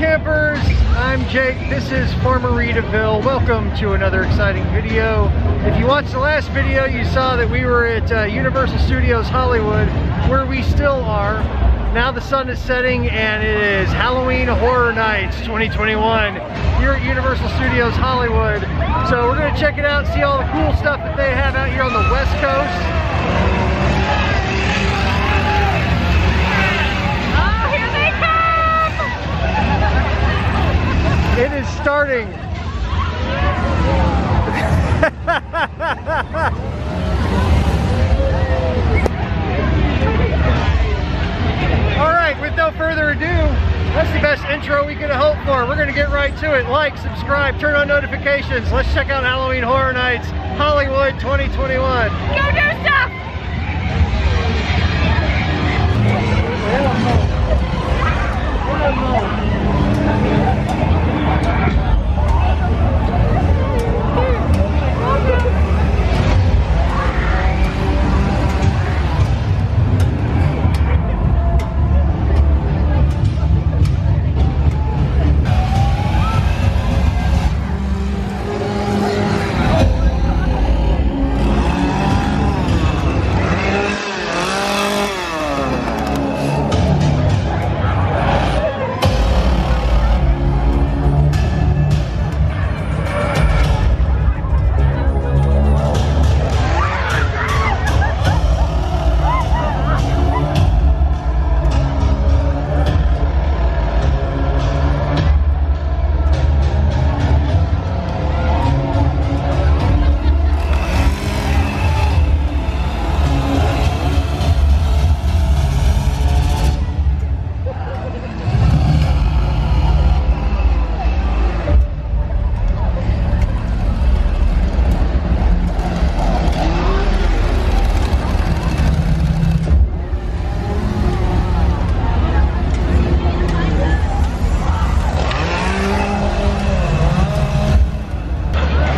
campers, I'm Jake. This is Farmeritaville. Welcome to another exciting video. If you watched the last video, you saw that we were at Universal Studios Hollywood, where we still are. Now the sun is setting and it is Halloween Horror Nights 2021 here at Universal Studios Hollywood. So we're going to check it out, see all the cool stuff that they have out here on the West Coast. It is starting. All right, with no further ado, that's the best intro we could have hoped for. We're gonna get right to it. Like, subscribe, turn on notifications. Let's check out Halloween Horror Nights Hollywood 2021. Go do stuff!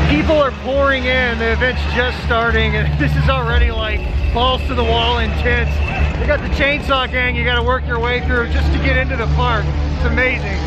People are pouring in, the event's just starting, and this is already like balls to the wall intense. They got the chainsaw gang you gotta work your way through just to get into the park. It's amazing.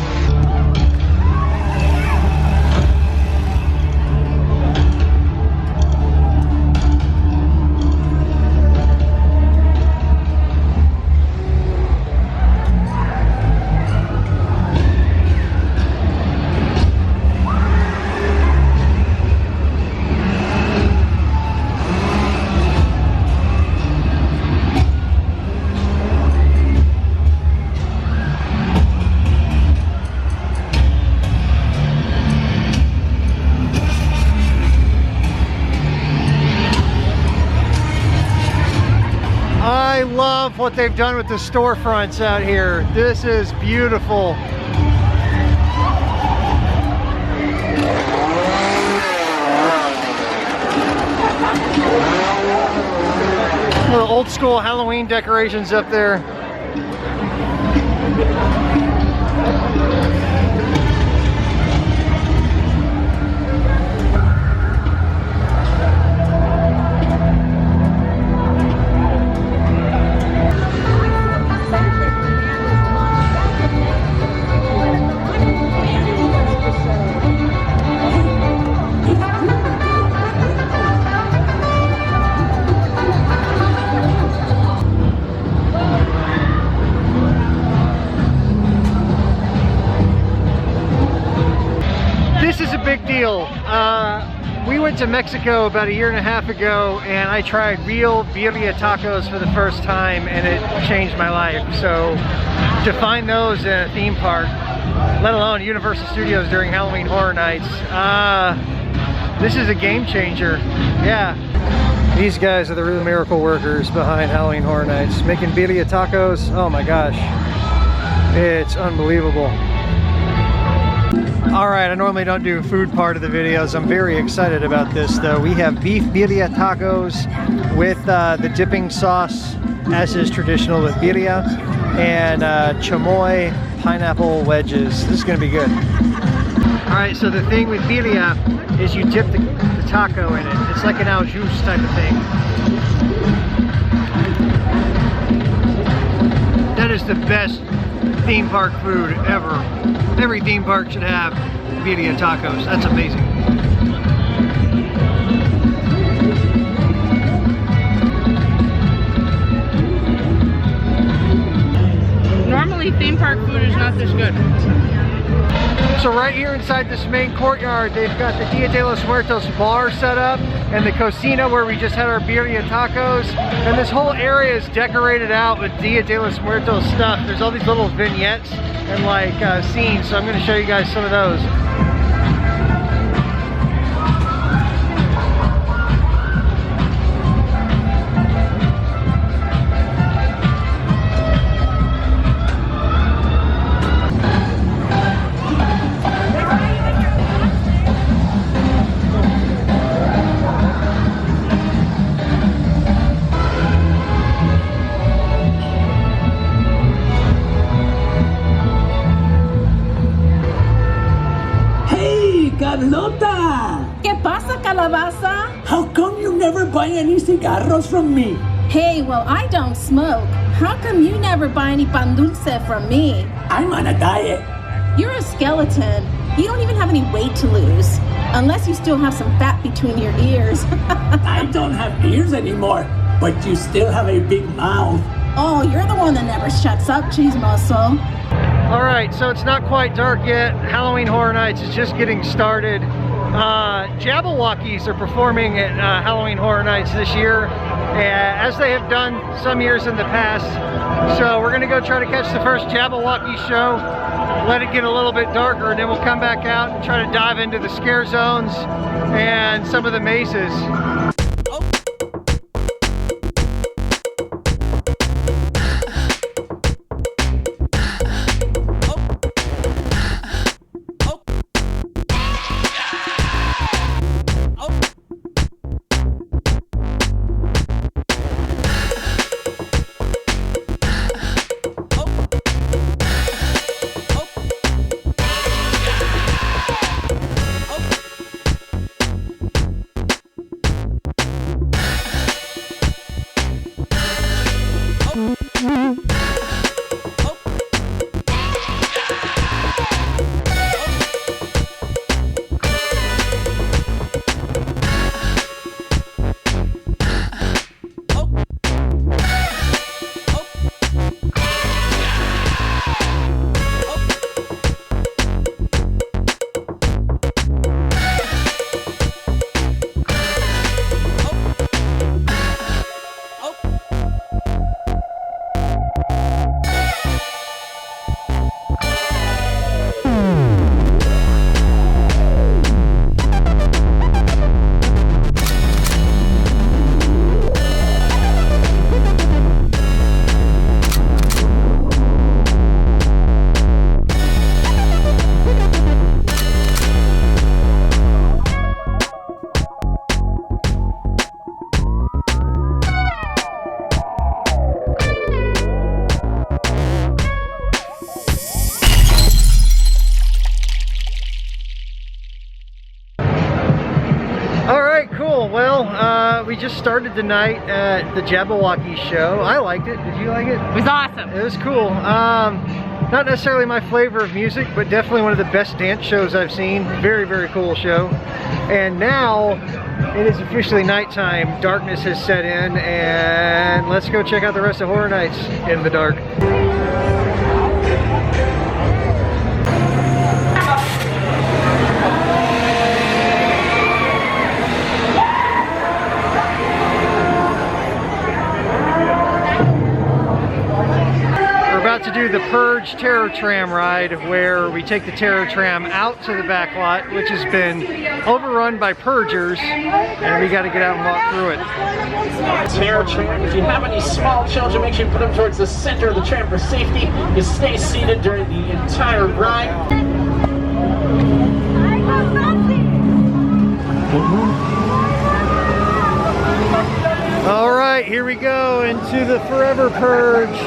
I love what they've done with the storefronts out here. This is beautiful. Little old school Halloween decorations up there. This is a big deal. We went to Mexico about 1.5 years ago and I tried real birria tacos for the first time and it changed my life. So to find those in a theme park, let alone Universal Studios during Halloween Horror Nights, this is a game changer. Yeah. These guys are the real miracle workers behind Halloween Horror Nights. Making birria tacos, oh my gosh. It's unbelievable. Alright, I normally don't do food part of the videos. I'm very excited about this though. We have beef birria tacos with the dipping sauce, as is traditional with birria, and chamoy pineapple wedges. This is going to be good. Alright, so the thing with birria is you dip the taco in it. It's like an au jus type of thing. That is the best theme park food ever. Every theme park should have birria tacos. That's amazing. Normally theme park food is not this good. So right here inside this main courtyard, they've got the Dia de los Muertos bar set up and the cocina where we just had our birria tacos. And this whole area is decorated out with Dia de los Muertos stuff. There's all these little vignettes and like scenes. So I'm going to show you guys some of those. Carlota! ¿Qué pasa, calabaza? How come you never buy any cigarros from me? Hey, well, I don't smoke. How come you never buy any pan dulce from me? I'm on a diet. You're a skeleton. You don't even have any weight to lose. Unless you still have some fat between your ears. I don't have ears anymore, but you still have a big mouth. Oh, you're the one that never shuts up, chismoso. All right, so it's not quite dark yet. Halloween Horror Nights is just getting started. Jabbawockeez are performing at Halloween Horror Nights this year, as they have done some years in the past. So we're gonna go try to catch the first Jabbawockeez show, let it get a little bit darker, and then we'll come back out and try to dive into the scare zones and some of the mazes. We just started the night at the Jabbawockeez show. I liked it. Did you like it? It was awesome. It was cool. Not necessarily my flavor of music, but definitely one of the best dance shows I've seen. Very, very cool show. And now it is officially nighttime. Darkness has set in, and let's go check out the rest of Horror Nights in the dark. To do the Purge Terror Tram ride, where we take the Terror Tram out to the back lot, which has been overrun by purgers, and we got to get out and walk through it. Terror Tram, if you have any small children, make sure you put them towards the center of the tram for safety. You stay seated during the entire ride. All right, here we go into the Forever Purge.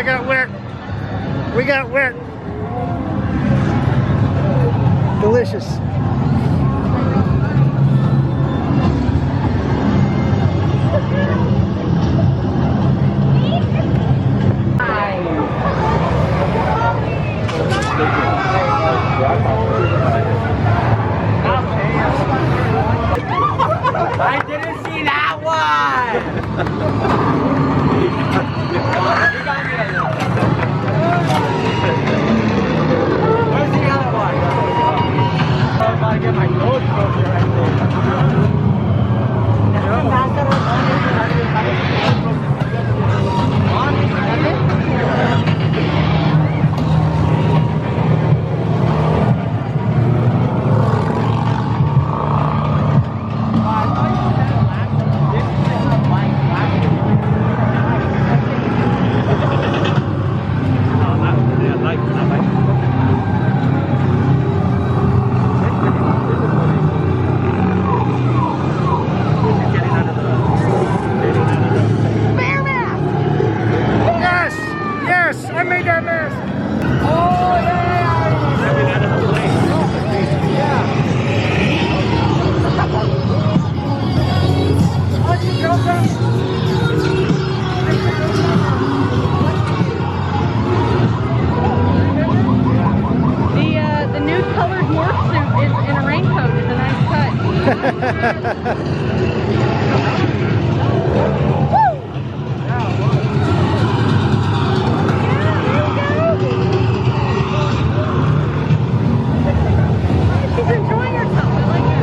I got wet. We got wet. Delicious. I didn't see that one! Where's the other one? I'm about to get my nose broken right The nude colored morph suit is in a raincoat is a nice touch. She's enjoying herself. I like that.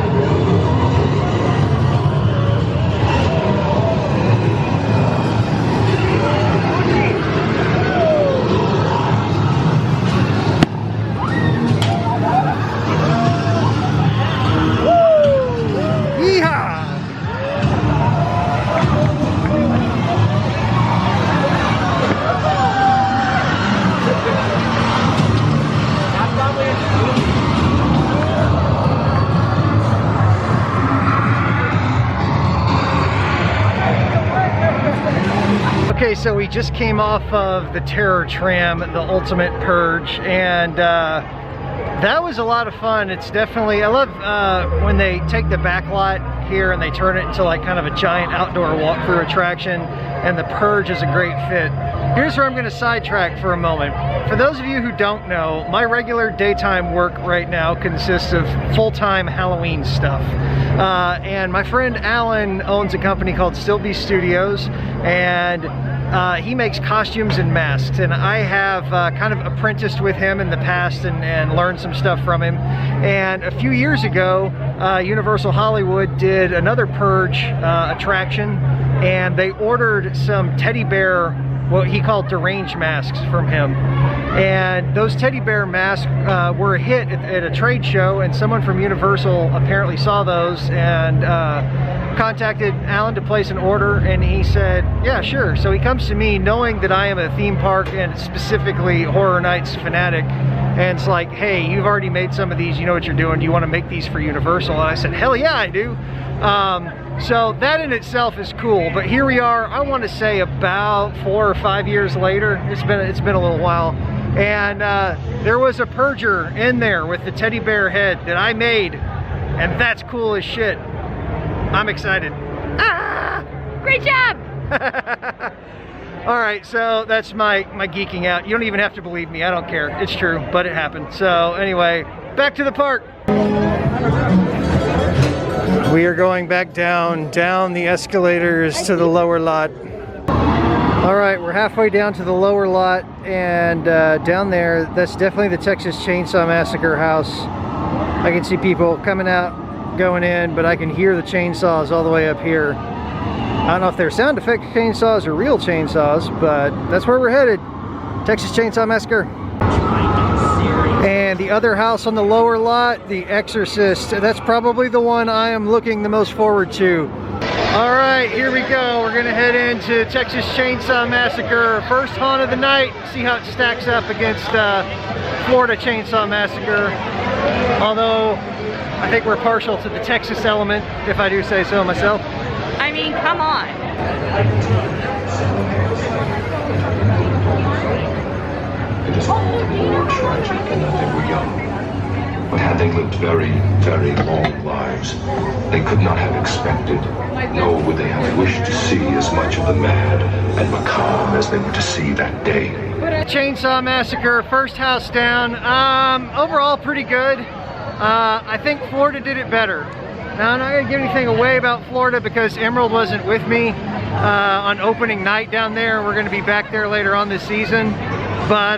Okay, so we just came off of the Terror Tram, the ultimate purge, and that was a lot of fun. It's definitely, I love when they take the back lot here and they turn it into like kind of a giant outdoor walkthrough attraction, and the purge is a great fit. Here's where I'm going to sidetrack for a moment. For those of you who don't know, my regular daytime work right now consists of full-time Halloween stuff. And my friend Alan owns a company called Stilby Studios, and he makes costumes and masks, and I have kind of apprenticed with him in the past and learned some stuff from him. And a few years ago, Universal Hollywood did another purge attraction, and they ordered some teddy bear, what he called deranged masks, from him. And those teddy bear masks were a hit at a trade show, and someone from Universal apparently saw those and contacted Alan to place an order, and he said, yeah, sure. So he comes to me knowing that I am a theme park and specifically Horror Nights fanatic, and it's like, hey, you've already made some of these, you know what you're doing, do you want to make these for Universal? And I said, hell yeah, I do. So that in itself is cool, but here we are, I want to say about 4 or 5 years later. It's been a little while, and there was a purger in there with the teddy bear head that I made, and that's cool as shit. I'm excited. Ah! Great job! All right, so that's my geeking out. You don't even have to believe me, I don't care. It's true, but it happened. So anyway, back to the park. We are going back down the escalators to the lower lot. All right, we're halfway down to the lower lot, and down there, that's definitely the Texas Chainsaw Massacre house. I can see people coming out, going in, but I can hear the chainsaws all the way up here. I don't know if they're sound effect chainsaws or real chainsaws, but that's where we're headed. Texas Chainsaw Massacre. And the other house on the lower lot, the Exorcist, that's probably the one I am looking the most forward to. All right, here we go. We're gonna head into Texas Chainsaw Massacre, first haunt of the night. See how it stacks up against Florida Chainsaw Massacre. Although, I think we're partial to the Texas element, if I do say so myself. I mean, come on. tragic in that they were young. But had they lived very, very long lives, they could not have expected, nor would they have wished to see as much of the mad and macabre as they were to see that day. Chainsaw Massacre, first house down. Overall pretty good. I think Florida did it better. Now, I'm not going to give anything away about Florida because Emerald wasn't with me on opening night down there. We're going to be back there later on this season. But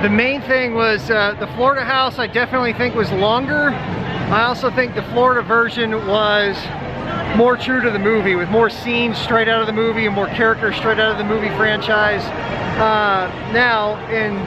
the main thing was the Florida house I definitely think was longer. I also think the Florida version was more true to the movie, with more scenes straight out of the movie and more characters straight out of the movie franchise. Now, in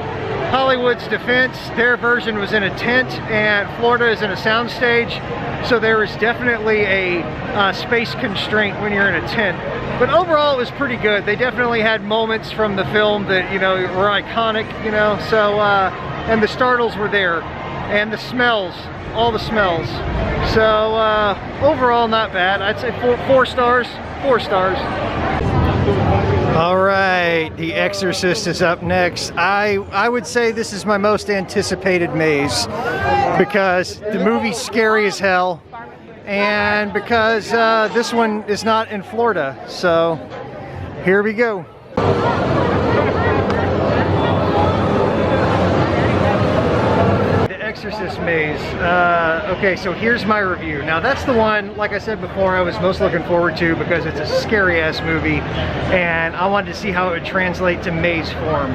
Hollywood's defense, their version was in a tent and Florida is in a soundstage, so there is definitely a space constraint when you're in a tent. But overall, it was pretty good. They definitely had moments from the film that, you know, were iconic, you know, so, and the startles were there, and the smells, all the smells. So, overall, not bad. I'd say four stars, 4 stars. All right, The Exorcist is up next. I would say this is my most anticipated maze because the movie's scary as hell, and because this one is not in Florida. So here we go. Exorcist maze. Okay, so here's my review. Now that's the one, like I said before, I was most looking forward to because it's a scary ass movie and I wanted to see how it would translate to maze form.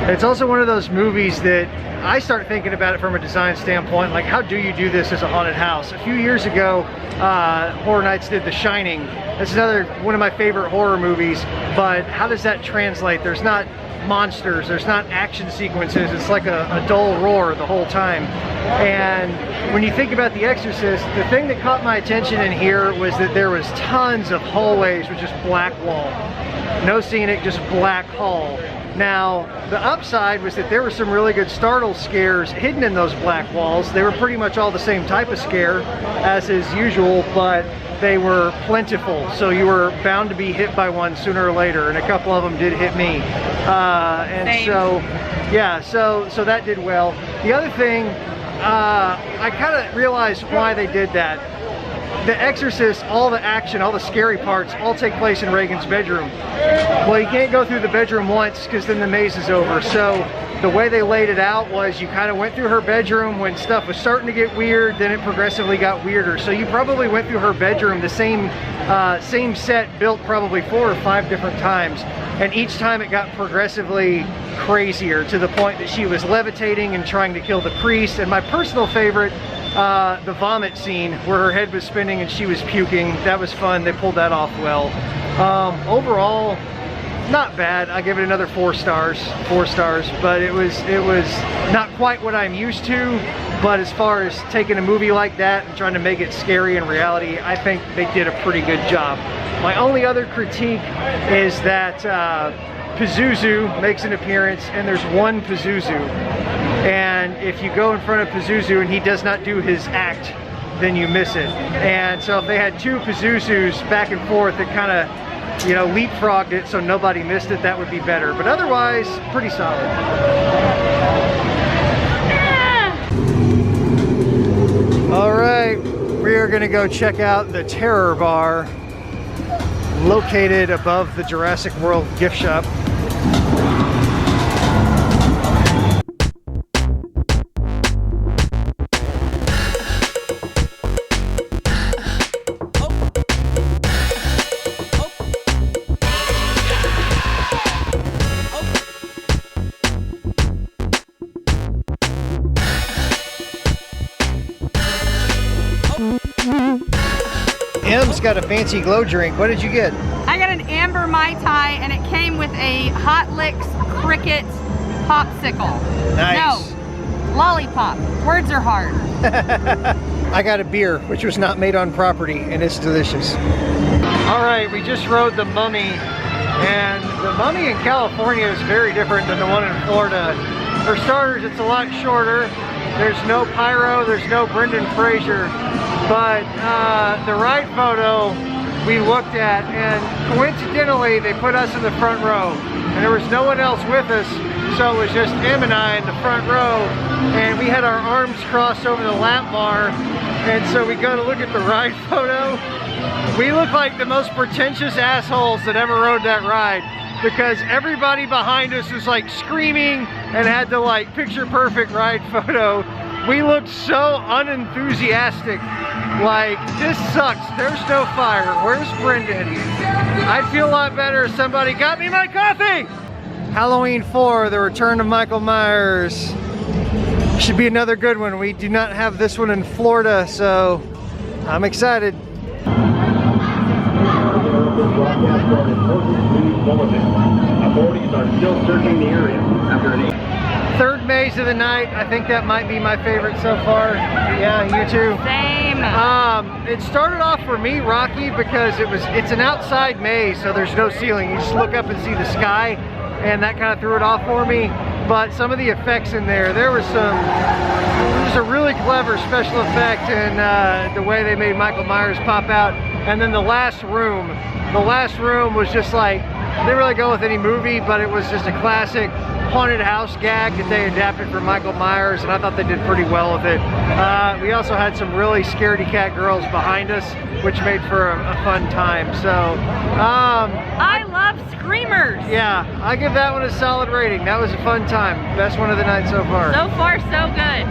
It's also one of those movies that I start thinking about it from a design standpoint, like how do you do this as a haunted house? A few years ago, Horror Nights did The Shining. That's another one of my favorite horror movies, but how does that translate? There's not monsters, there's not action sequences, it's like a dull roar the whole time. And when you think about The Exorcist, the thing that caught my attention in here was that there was tons of hallways with just black wall. No scenic, just black hall. Now, the upside was that there were some really good startle scares hidden in those black walls. They were pretty much all the same type of scare as is usual, but they were plentiful, so you were bound to be hit by one sooner or later, and a couple of them did hit me. And so, yeah, so that did well. The other thing, I kind of realized why they did that. The Exorcist, all the action, all the scary parts, all take place in Reagan's bedroom. Well, you can't go through the bedroom once because then the maze is over. So the way they laid it out was you kind of went through her bedroom when stuff was starting to get weird, then it progressively got weirder. So you probably went through her bedroom, the same set built probably 4 or 5 different times. And each time it got progressively crazier to the point that she was levitating and trying to kill the priest. And my personal favorite, the vomit scene where her head was spinning and she was puking. That was fun. They pulled that off well. Overall, not bad. I give it another 4 stars. 4 stars, but it was not quite what I'm used to. But as far as taking a movie like that and trying to make it scary in reality, I think they did a pretty good job. My only other critique is that Pazuzu makes an appearance, and there's one Pazuzu. And if you go in front of Pazuzu and he does not do his act, then you miss it. And so if they had 2 Pazuzus back and forth that kind of, you know, leapfrogged it so nobody missed it, that would be better. But otherwise, pretty solid. All right, we are gonna go check out the Terror Bar located above the Jurassic World gift shop. M's got a fancy glow drink. What did you get? I got an amber Mai Tai, and it came with a Hot Licks Cricket popsicle. Nice. No, lollipop. Words are hard. I got a beer, which was not made on property, and it's delicious. All right, we just rode the Mummy, and the Mummy in California is very different than the one in Florida. For starters, it's a lot shorter. There's no pyro, there's no Brendan Fraser, but the ride photo we looked at, and coincidentally they put us in the front row, and there was no one else with us, So it was just Em and I in the front row, and we had our arms crossed over the lap bar, and so we go to look at the ride photo. We look like the most pretentious assholes that ever rode that ride, because everybody behind us was like screaming and had the like picture perfect ride photo. We looked so unenthusiastic, like, this sucks, there's no fire, where's Brendan? I'd feel a lot better if somebody got me my coffee! Halloween 4, The Return of Michael Myers. Should be another good one. We do not have this one in Florida, so I'm excited. Authorities are still searching the area after an Third maze of the night. I think that might be my favorite so far. Yeah, you too. Same. It started off for me rocky because it's an outside maze, so there's no ceiling. You just look up and see the sky, and that kind of threw it off for me. But some of the effects in there was a really clever special effect in the way they made Michael Myers pop out. And then the last room was just like, they didn't really go with any movie, but it was just a classic haunted house gag that they adapted for Michael Myers, and I thought they did pretty well with it. We also had some really scaredy cat girls behind us, which made for a fun time. So I love screamers. yeah, I give that one a solid rating. That was a fun time. Best one of the night so far. So far, so good.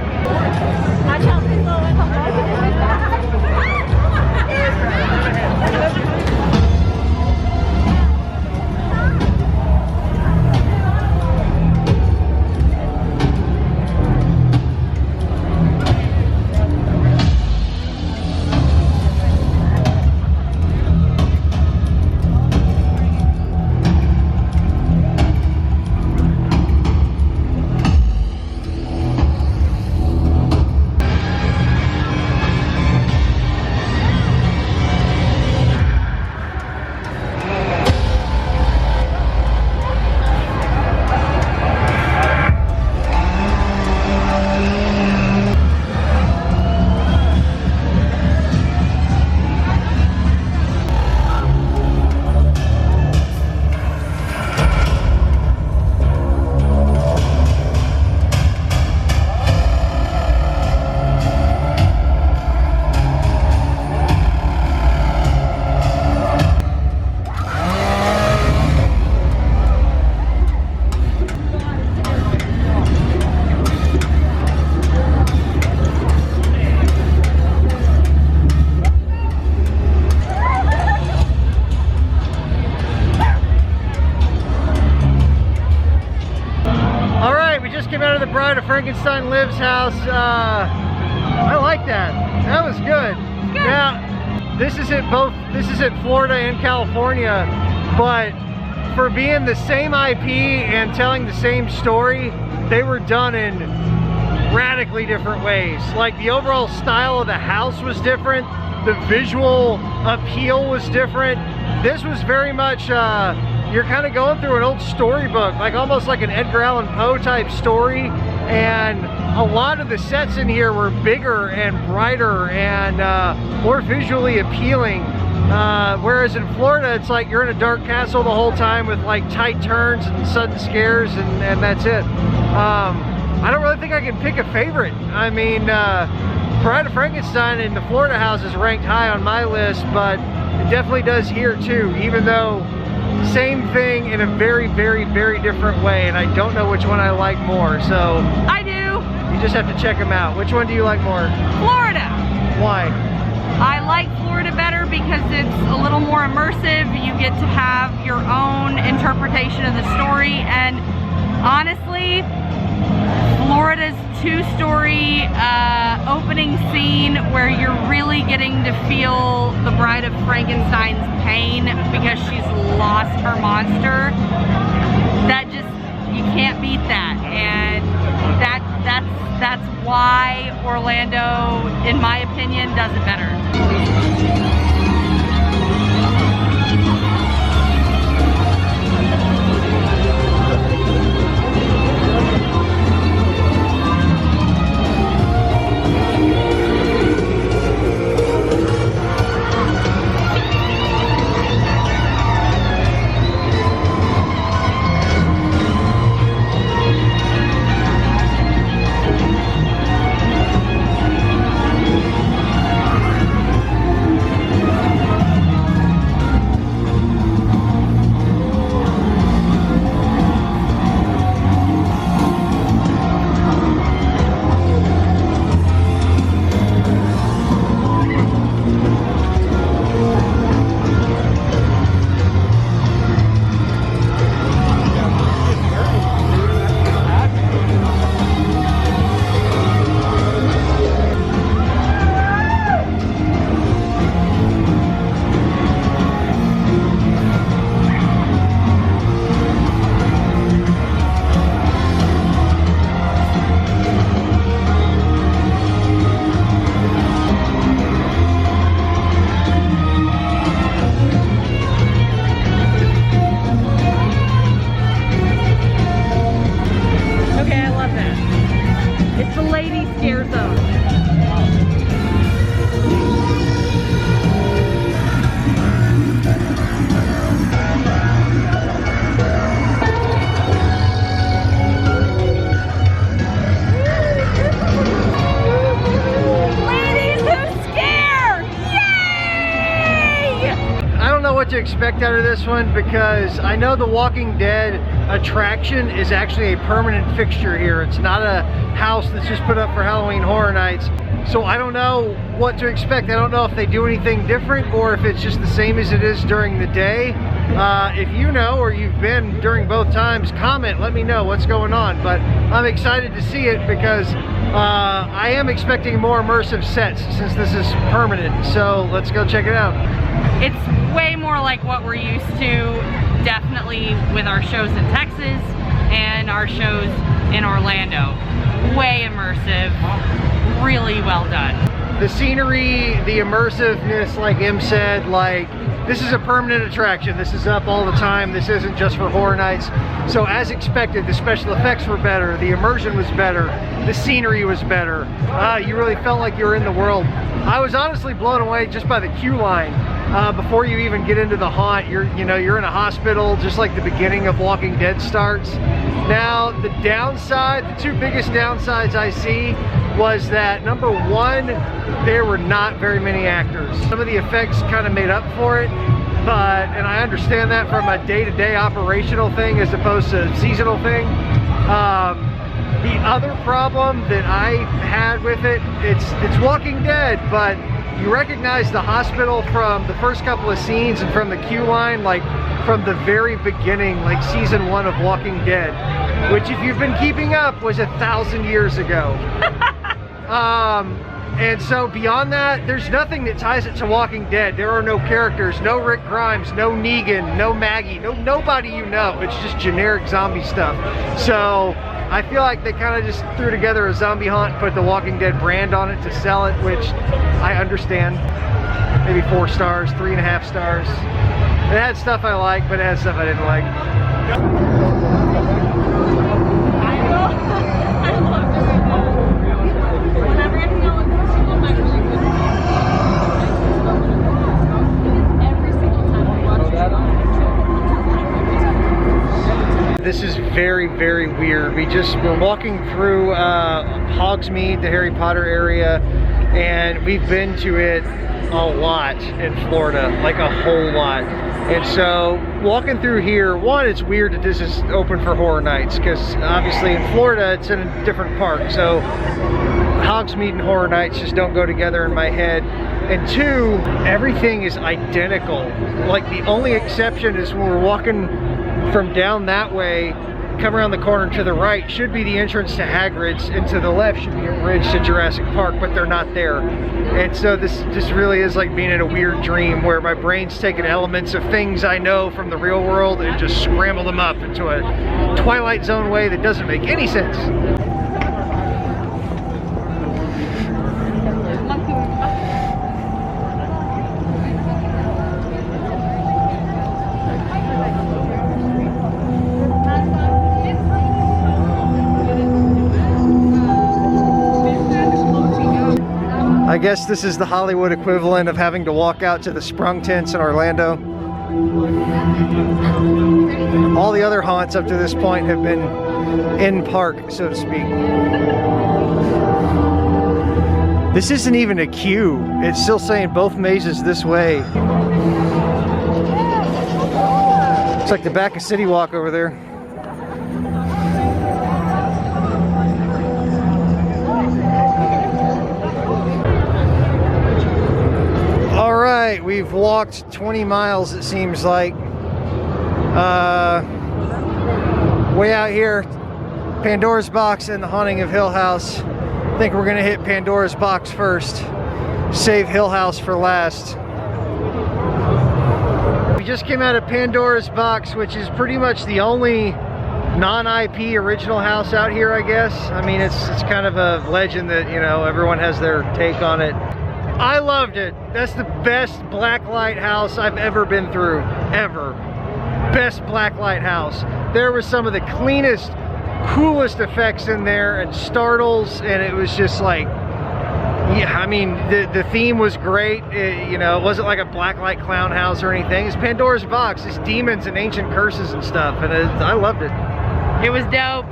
Frankenstein Lives house. I like that. That was good. Now, this is at Florida and California, but for being the same IP and telling the same story, they were done in radically different ways. Like, the overall style of the house was different, the visual appeal was different. This was very much you're kind of going through an old storybook, like almost like an Edgar Allan Poe type story, and a lot of the sets in here were bigger and brighter and more visually appealing. Whereas in Florida, it's like you're in a dark castle the whole time with like tight turns and sudden scares, and that's it. I don't really think I can pick a favorite. I mean, Bride of Frankenstein in the Florida house is ranked high on my list, but it definitely does here too, even though same thing in a very, very, very different way, and I don't know which one I like more, so... I do! You just have to check them out. Which one do you like more? Florida! Why? I like Florida better because it's a little more immersive. You get to have your own interpretation of the story, and honestly, Florida's two-story opening scene where you're really getting to feel the Bride of Frankenstein's pain because she's lost her monster, that just, you can't beat that, and that's why Orlando, in my opinion, does it better. expect out of this one, because I know the Walking Dead attraction is actually a permanent fixture here. It's not a house that's just put up for Halloween Horror Nights. So I don't know what to expect. I don't know if they do anything different or if it's just the same as it is during the day. If you know, or you've been during both times, comment, let me know what's going on. But I'm excited to see it because I am expecting more immersive sets since this is permanent. So let's go check it out. It's way more like what we're used to, definitely with our shows in Texas and our shows in Orlando. Way immersive, really well done. The scenery, the immersiveness, like Em said, like, this is a permanent attraction. This is up all the time. This isn't just for horror nights. So as expected, the special effects were better, the immersion was better, the scenery was better. You really felt like you were in the world. I was honestly blown away just by the queue line. Before you even get into the haunt, you're in a hospital, just like the beginning of Walking Dead starts. Now, the downside, the two biggest downsides I see was that, number one, there were not very many actors. Some of the effects kind of made up for it, and I understand that from a day-to-day operational thing as opposed to a seasonal thing. The other problem that I had with it, it's Walking Dead, but you recognize the hospital from the first couple of scenes and from the queue line, like from the very beginning, like season 1 of Walking Dead, which, if you've been keeping up, was 1,000 years ago. And so beyond that, there's nothing that ties it to Walking Dead. There are no characters, no Rick Grimes, no Negan, no Maggie, nobody you know. It's just generic zombie stuff. So I feel like they kind of just threw together a zombie haunt, put the Walking Dead brand on it to sell it, which I understand. Maybe 4 stars, 3.5 stars. It had stuff I like, but it had stuff I didn't like. This is very, very weird. We're walking through Hogsmeade, the Harry Potter area, and we've been to it a lot in Florida, like a whole lot. And so walking through here, one, it's weird that this is open for horror nights, because obviously in Florida it's in a different park. So Hogsmeade and horror nights just don't go together in my head. And two, everything is identical. Like, the only exception is when we're walking from down that way, come around the corner to the right should be the entrance to Hagrid's, and to the left should be a bridge to Jurassic Park, but they're not there. And so this just really is like being in a weird dream where my brain's taking elements of things I know from the real world and just scramble them up into a Twilight Zone way that doesn't make any sense. I guess this is the Hollywood equivalent of having to walk out to the Sprung tents in Orlando. All the other haunts up to this point have been in park, so to speak. This isn't even a queue. It's still saying both mazes this way. It's like the back of City Walk over there. Alright, we've walked 20 miles, it seems like. Way out here, Pandora's Box and the Haunting of Hill House. I think we're gonna hit Pandora's Box first. Save Hill House for last. We just came out of Pandora's Box, which is pretty much the only non-IP original house out here, I guess. I mean, it's kind of a legend that, you know, everyone has their take on it. I loved it. That's the best blacklight house I've ever been through, ever. Best blacklight house. There was some of the cleanest, coolest effects in there and startles, and it was just like, yeah, I mean, the theme was great. You know, it wasn't like a blacklight clown house or anything. It's Pandora's Box. It's demons and ancient curses and stuff, and I loved it. It was dope.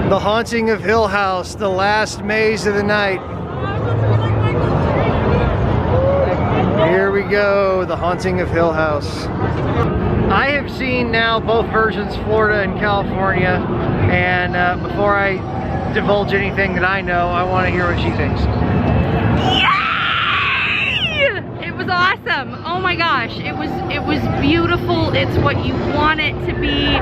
The Haunting of Hill House, the last maze of the night. Here we go, The Haunting of Hill House. I have seen now both versions, Florida and California, and before I divulge anything that I know, I want to hear what she thinks. Yay! It was awesome. Oh my gosh, it was beautiful. It's what you want it to be.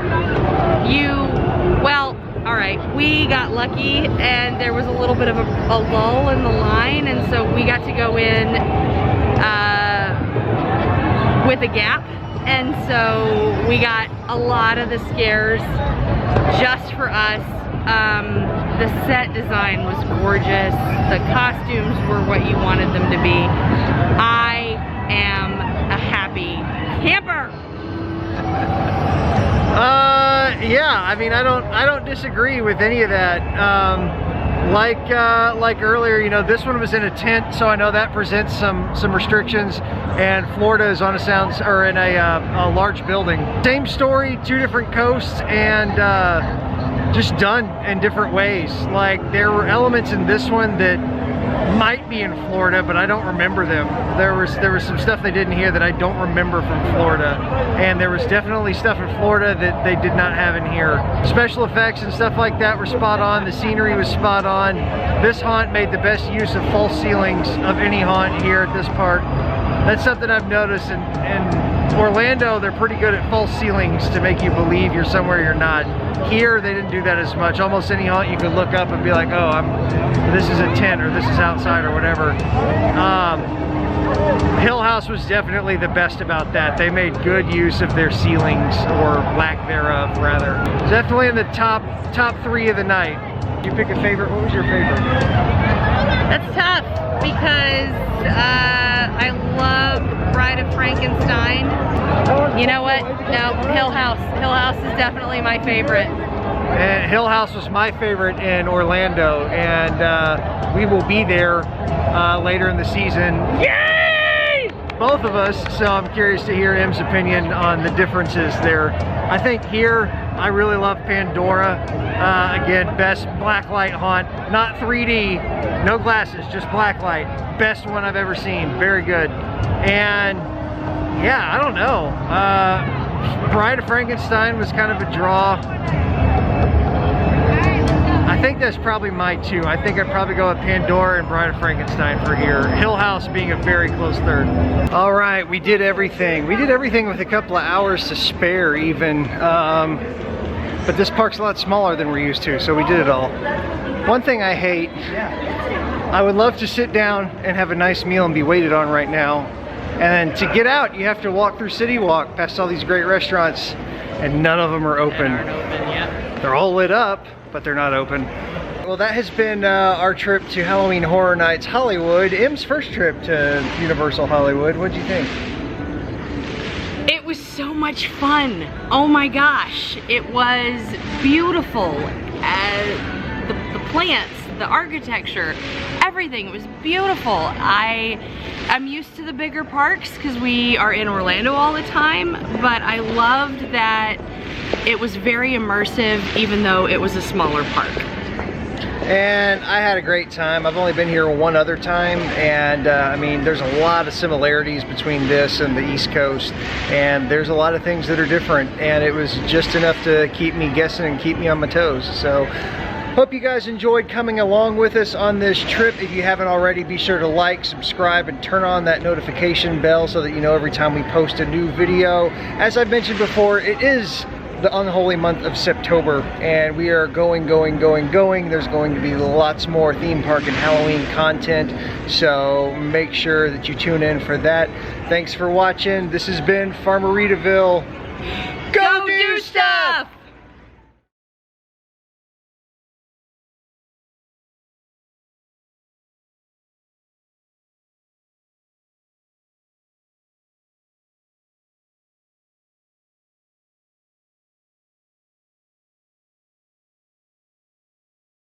Well, all right, we got lucky and there was a little bit of a lull in the line, and so we got to go in with a gap, and so we got a lot of the scares just for us. The set design was gorgeous. The costumes were what you wanted them to be. I am a happy camper. Yeah, I mean, I don't disagree with any of that. Like earlier, you know, this one was in a tent, so I know that presents some restrictions, and Florida is on a in a large building. Same story, two different coasts, and just done in different ways. Like, there were elements in this one that might be in Florida, but I don't remember them. There was some stuff they did in here that I don't remember from Florida, and there was definitely stuff in Florida that they did not have in here. Special effects and stuff like that were spot on. The scenery was spot on. This haunt made the best use of false ceilings of any haunt here at this park. That's something I've noticed. In Orlando, they're pretty good at false ceilings to make you believe you're somewhere you're not. Here, they didn't do that as much. Almost any haunt you could look up and be like, oh, this is a tent, or this is outside, or whatever. Hill House was definitely the best about that. They made good use of their ceilings, or lack thereof, rather. Definitely in the top 3 of the night. You pick a favorite. What was your favorite? That's tough because I love Bride of Frankenstein. You know what? No, Hill House. Hill House is definitely my favorite. And Hill House was my favorite in Orlando, and we will be there later in the season. Yay! Both of us, so I'm curious to hear M's opinion on the differences there. I think here, I really love Pandora. Again, best blacklight haunt, not 3D, no glasses, just blacklight. Best one I've ever seen, very good. And yeah, I don't know. Bride of Frankenstein was kind of a draw. I think that's probably my 2. I think I'd probably go with Pandora and Bride of Frankenstein for here. Hill House being a very close third. All right, we did everything. We did everything with a couple of hours to spare even. But this park's a lot smaller than we're used to, so we did it all. One thing I hate, I would love to sit down and have a nice meal and be waited on right now. And then to get out, you have to walk through City Walk past all these great restaurants, and none of them are open. They're all lit up, but they're not open. Well, that has been our trip to Halloween Horror Nights Hollywood. M's first trip to Universal Hollywood. What'd you think? It was so much fun. Oh my gosh, it was beautiful. The plants, the architecture, everything was beautiful. I'm used to the bigger parks because we are in Orlando all the time, but I loved that it was very immersive even though it was a smaller park. And I had a great time. I've only been here one other time, and I mean, there's a lot of similarities between this and the East Coast, and there's a lot of things that are different, and it was just enough to keep me guessing and keep me on my toes. So hope you guys enjoyed coming along with us on this trip. If you haven't already, be sure to like, subscribe, and turn on that notification bell so that you know every time we post a new video. As I mentioned before, it is the unholy month of September, and we are going. There's going to be lots more theme park and Halloween content, so make sure that you tune in for that. Thanks for watching. This has been Farmeritaville. Go do stuff!